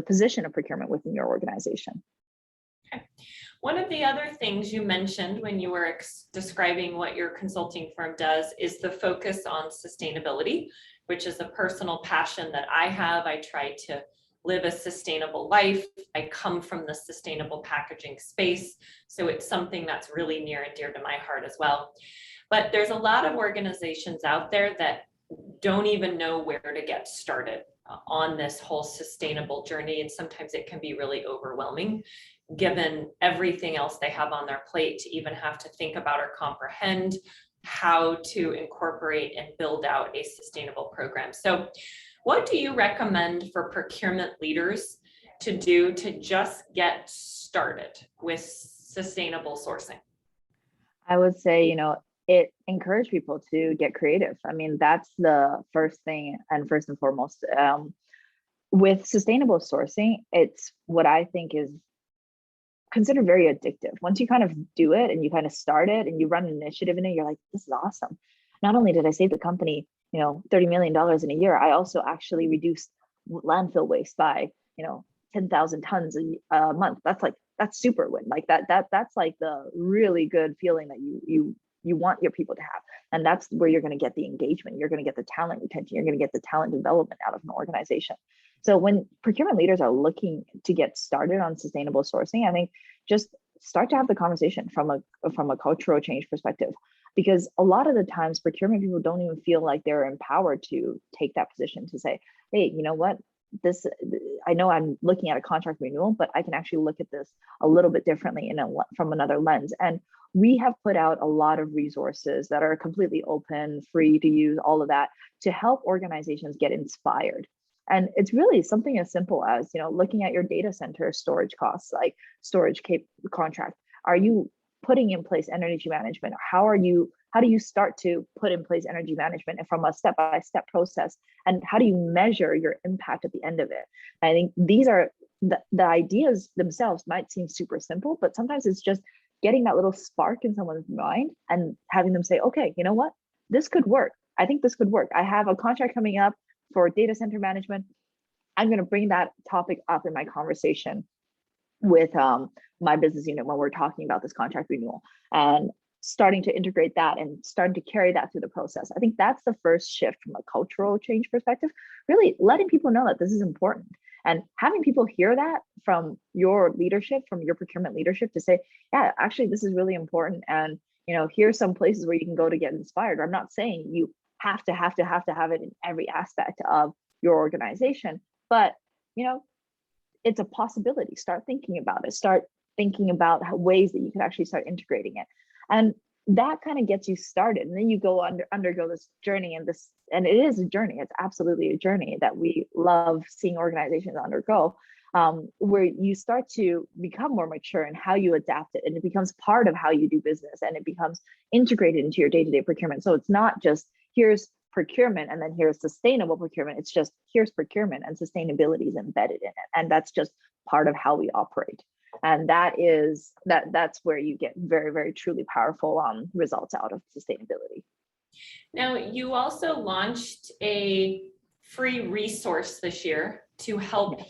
position of procurement within your organization. Okay. One of the other things you mentioned when you were describing what your consulting firm does is the focus on sustainability, which is a personal passion that I have. I try to live a sustainable life. I come from the sustainable packaging space, so it's something that's really near and dear to my heart as well. But there's a lot of organizations out there that don't even know where to get started on this whole sustainable journey, and sometimes it can be really overwhelming, given everything else they have on their plate, to even have to think about or comprehend how to incorporate and build out a sustainable program. So what do you recommend for procurement leaders to do to just get started with sustainable sourcing? I would say, it encouraged people to get creative. I mean, that's the first thing and first and foremost. With sustainable sourcing, it's what I think is considered very addictive. Once you kind of do it and you kind of start it and you run an initiative in it, you're like, this is awesome. Not only did I save the company, $30 million in a year, I also actually reduced landfill waste by, 10,000 tons a month. That's super win. Like that's like the really good feeling that you want your people to have. And that's where you're going to get the engagement. You're going to get the talent retention. You're going to get the talent development out of an organization. So when procurement leaders are looking to get started on sustainable sourcing, I think just start to have the conversation from a cultural change perspective, because a lot of the times procurement people don't even feel like they're empowered to take that position to say, hey, you know what? I know I'm looking at a contract renewal, but I can actually look at this a little bit differently from another lens. And we have put out a lot of resources that are completely open, free to use, all of that, to help organizations get inspired. And it's really something as simple as, looking at your data center storage costs, like storage contract. Are you putting in place energy management? How do you start to put in place energy management and from a step-by-step process? And how do you measure your impact at the end of it? I think these are the ideas themselves might seem super simple, but sometimes it's just getting that little spark in someone's mind and having them say, okay, you know what? This could work. I think this could work. I have a contract coming up for data center management. I'm going to bring that topic up in my conversation with my business unit when we're talking about this contract renewal, and starting to integrate that and starting to carry that through the process. I think that's the first shift from a cultural change perspective, really letting people know that this is important and having people hear that from your leadership, from your procurement leadership, to say, yeah, actually, this is really important. And, here's some places where you can go to get inspired. I'm not saying you have to have it in every aspect of your organization, but, it's a possibility. Start thinking about it. Start thinking about ways that you could actually start integrating it. And that kind of gets you started. And then you go undergo this journey, and it is a journey. It's absolutely a journey that we love seeing organizations undergo, where you start to become more mature in how you adapt it. And it becomes part of how you do business, and it becomes integrated into your day-to-day procurement. So it's not just here's procurement and then here's sustainable procurement. It's just here's procurement and sustainability is embedded in it. And that's just part of how we operate. And that's where you get very, very truly powerful results out of sustainability. Now, you also launched a free resource this year to help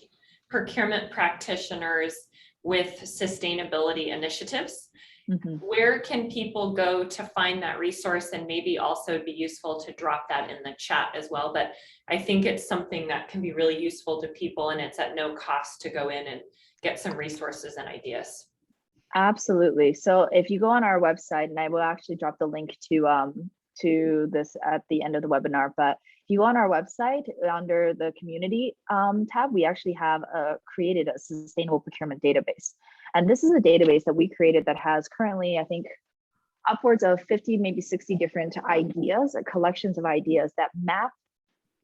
procurement practitioners with sustainability initiatives. Mm-hmm. Where can people go to find that resource? And maybe also be useful to drop that in the chat as well. But I think it's something that can be really useful to people, and it's at no cost to go in and get some resources and ideas. Absolutely. So if you go on our website, and I will actually drop the link to this at the end of the webinar, but if you go on our website under the community tab, we actually have created a sustainable procurement database. And this is a database that we created that has currently, I think, upwards of 50, maybe 60 different ideas, collections of ideas that map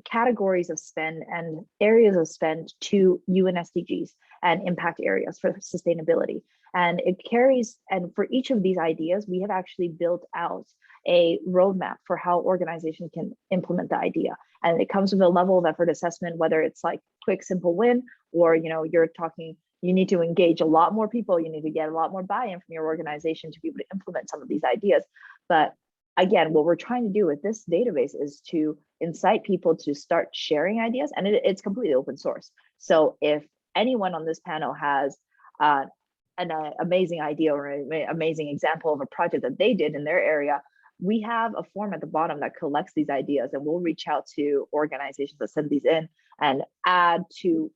categories of spend and areas of spend to UN SDGs and impact areas for sustainability. And it carries, and for each of these ideas, we have actually built out a roadmap for how organizations can implement the idea. And it comes with a level of effort assessment, whether it's like quick, simple win, or you're talking, you need to engage a lot more people, you need to get a lot more buy-in from your organization to be able to implement some of these ideas. But again, what we're trying to do with this database is to incite people to start sharing ideas, and it's completely open source. So if anyone on this panel has an amazing idea or an amazing example of a project that they did in their area, we have a form at the bottom that collects these ideas, and we'll reach out to organizations that send these in and add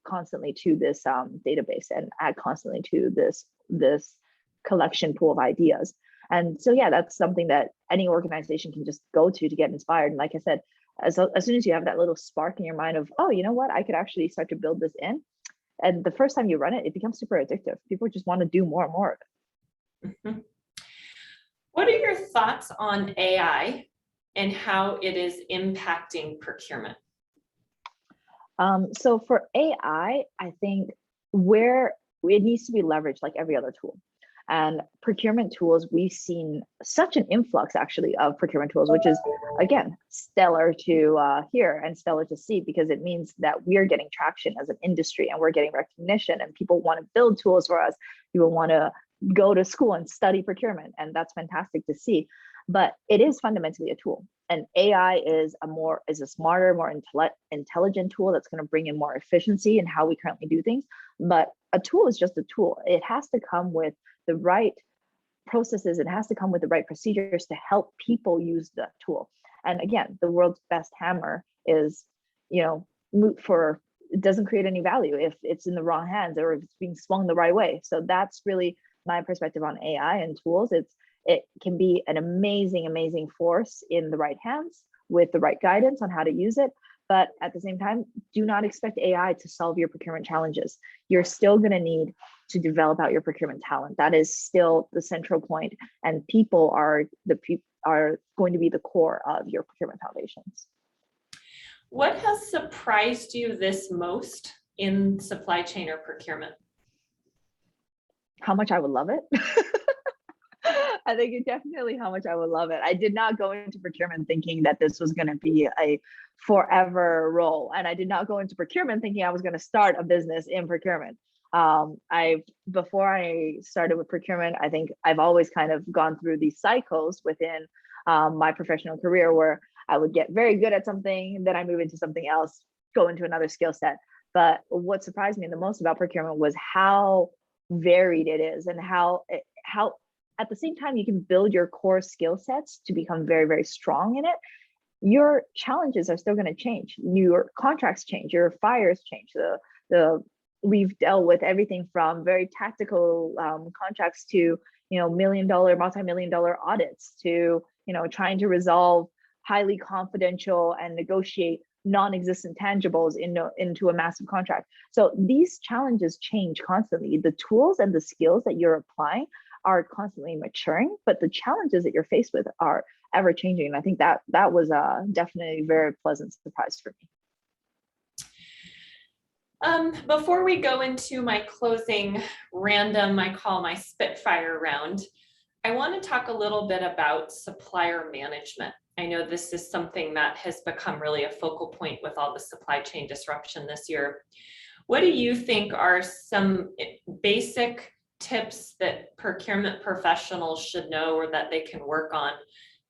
constantly to this database, and add constantly to this collection pool of ideas. And so, yeah, that's something that any organization can just go to get inspired. And like I said, as soon as you have that little spark in your mind of, oh, you know what, I could actually start to build this in. And the first time you run it, it becomes super addictive. People just want to do more and more of it. Mm-hmm. What are your thoughts on AI and how it is impacting procurement? So for AI, I think where it needs to be leveraged like every other tool. And procurement tools, we've seen such an influx actually of procurement tools, which is, again, stellar to hear and stellar to see, because it means that we are getting traction as an industry and we're getting recognition, and people want to build tools for us. People want to go to school and study procurement, and that's fantastic to see. But it is fundamentally a tool, and AI is a smarter, more intelligent tool that's going to bring in more efficiency in how we currently do things. But a tool is just a tool. It has to come with the right processes. It has to come with the right procedures to help people use the tool. And again, the world's best hammer is, moot for, it doesn't create any value if it's in the wrong hands or if it's being swung the right way. So that's really my perspective on AI and tools. It can be an amazing, amazing force in the right hands with the right guidance on how to use it. But at the same time, do not expect AI to solve your procurement challenges. You're still going to need to develop out your procurement talent. That is still the central point, and people are going to be the core of your procurement foundations. What has surprised you this most in supply chain or procurement? How much I would love it. I think it's definitely how much I would love it. I did not go into procurement thinking that this was going to be a forever role. And I did not go into procurement thinking I was going to start a business in procurement. Before I started with procurement, I think I've always kind of gone through these cycles within my professional career where I would get very good at something, then I move into something else, go into another skill set. But what surprised me the most about procurement was how varied it is, and how at the same time you can build your core skill sets to become very, very strong in it. Your challenges are still going to change. Your contracts change, your fires change. We've dealt with everything from very tactical contracts to multi-million-dollar audits to trying to resolve highly confidential and negotiate non-existent tangibles into a massive contract. So these challenges change constantly. The tools and the skills that you're applying are constantly maturing, but the challenges that you're faced with are ever changing. And I think that was definitely a very pleasant surprise for me. Before we go into my closing random, I call my Spitfire round, I want to talk a little bit about supplier management. I know this is something that has become really a focal point with all the supply chain disruption this year. What do you think are some basic tips that procurement professionals should know or that they can work on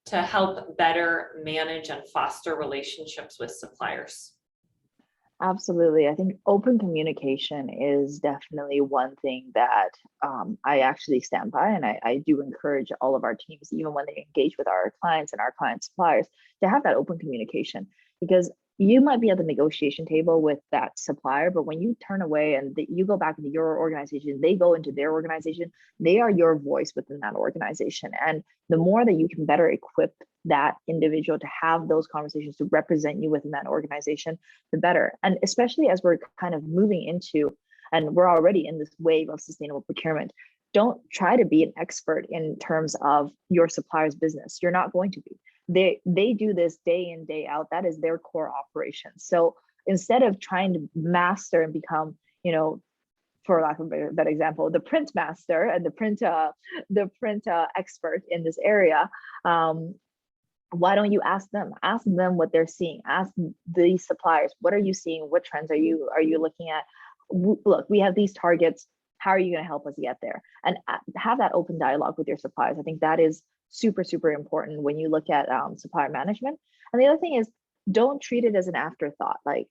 to help better manage and foster relationships with suppliers? Absolutely. I think open communication is definitely one thing that I actually stand by. And I do encourage all of our teams, even when they engage with our clients and our client suppliers, to have that open communication, because you might be at the negotiation table with that supplier, but when you turn away and you go back into your organization, they go into their organization, they are your voice within that organization. And the more that you can better equip that individual to have those conversations, to represent you within that organization, the better. And especially as we're kind of moving into, and we're already in this wave of sustainable procurement, don't try to be an expert in terms of your supplier's business. You're not going to be. They do this day in, day out. That is their core operation. So instead of trying to master and become, for lack of a better example, the print master and the print expert in this area, why don't you ask them? Ask them what they're seeing. Ask the suppliers, what are you seeing? What trends are you looking at? Look, we have these targets. How are you going to help us get there? And have that open dialogue with your suppliers. I think that is super, super important when you look at supplier management. And the other thing is, don't treat it as an afterthought. Like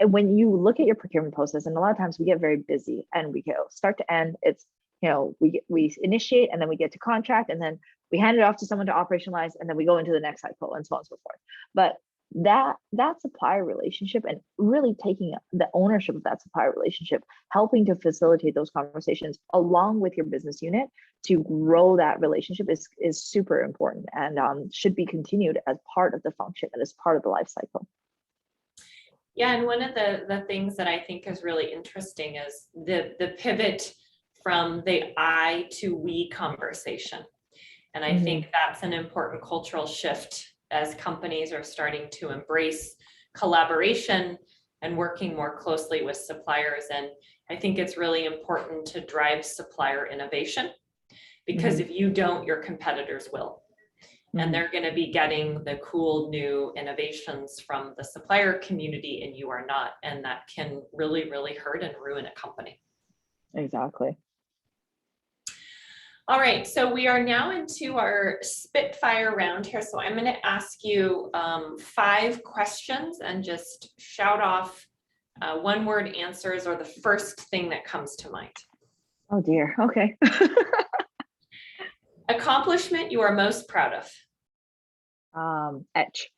when you look at your procurement process, and a lot of times we get very busy and we go start to end. It's, we initiate and then we get to contract and then we hand it off to someone to operationalize and then we go into the next cycle and so on and so forth. But that supplier relationship and really taking the ownership of that supplier relationship, helping to facilitate those conversations along with your business unit to grow that relationship is super important and should be continued as part of the function and as part of the life cycle. Yeah, and one of the things that I think is really interesting is the pivot from the I to we conversation. And I think that's an important cultural shift as companies are starting to embrace collaboration and working more closely with suppliers. And I think it's really important to drive supplier innovation, because if you don't, your competitors will. And they're going to be getting the cool new innovations from the supplier community, and you are not. And that can really, really hurt and ruin a company. Exactly. All right, so we are now into our Spitfire round here. So I'm going to ask you 5 questions and just shout off one-word answers or the first thing that comes to mind. Oh dear. Okay. Accomplishment you are most proud of. ETCH.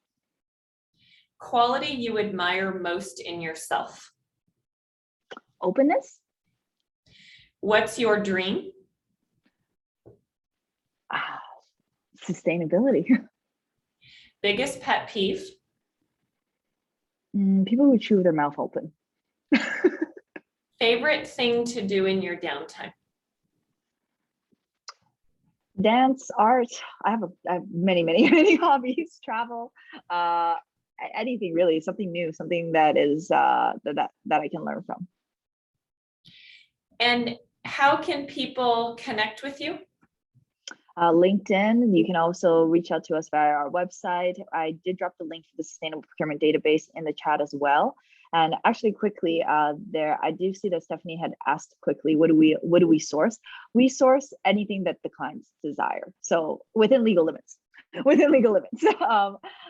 Quality you admire most in yourself. Openness. What's your dream? Sustainability. Biggest pet peeve? People who chew with their mouth open. Favorite thing to do in your downtime? Dance, art. I have many hobbies. Travel, anything really. Something new, something that is that I can learn from. And how can people connect with you? LinkedIn. You can also reach out to us via our website. I did drop the link to the Sustainable Procurement Database in the chat as well. And actually, quickly, there I do see that Stephanie had asked quickly, what do we source? We source anything that the clients desire. So within legal limits.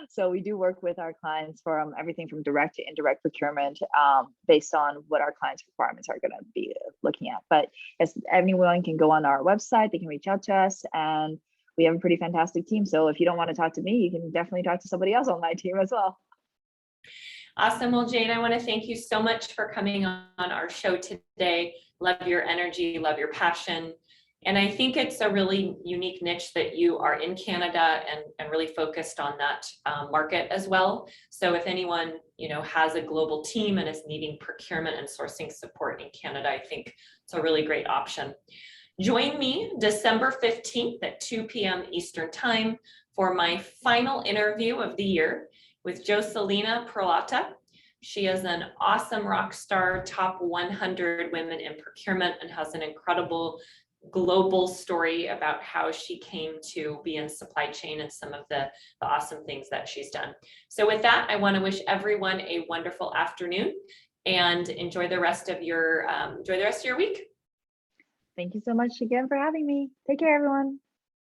So we do work with our clients from everything from direct to indirect procurement, based on what our clients' requirements are going to be looking at. But yes, anyone can go on our website, they can reach out to us, and we have a pretty fantastic team. So if you don't want to talk to me, you can definitely talk to somebody else on my team as well. Awesome. Well, Jane, I want to thank you so much for coming on our show today. Love your energy, love your passion. And I think it's a really unique niche that you are in Canada and really focused on that market as well. So if anyone, has a global team and is needing procurement and sourcing support in Canada, I think it's a really great option. Join me December 15th at 2 p.m. Eastern Time for my final interview of the year with Joselina Peralta. She is an awesome rock star, top 100 women in procurement, and has an incredible global story about how she came to be in supply chain and some of the awesome things that she's done. So with that, I want to wish everyone a wonderful afternoon and enjoy the rest of your week. Thank you so much again for having me. Take care, everyone.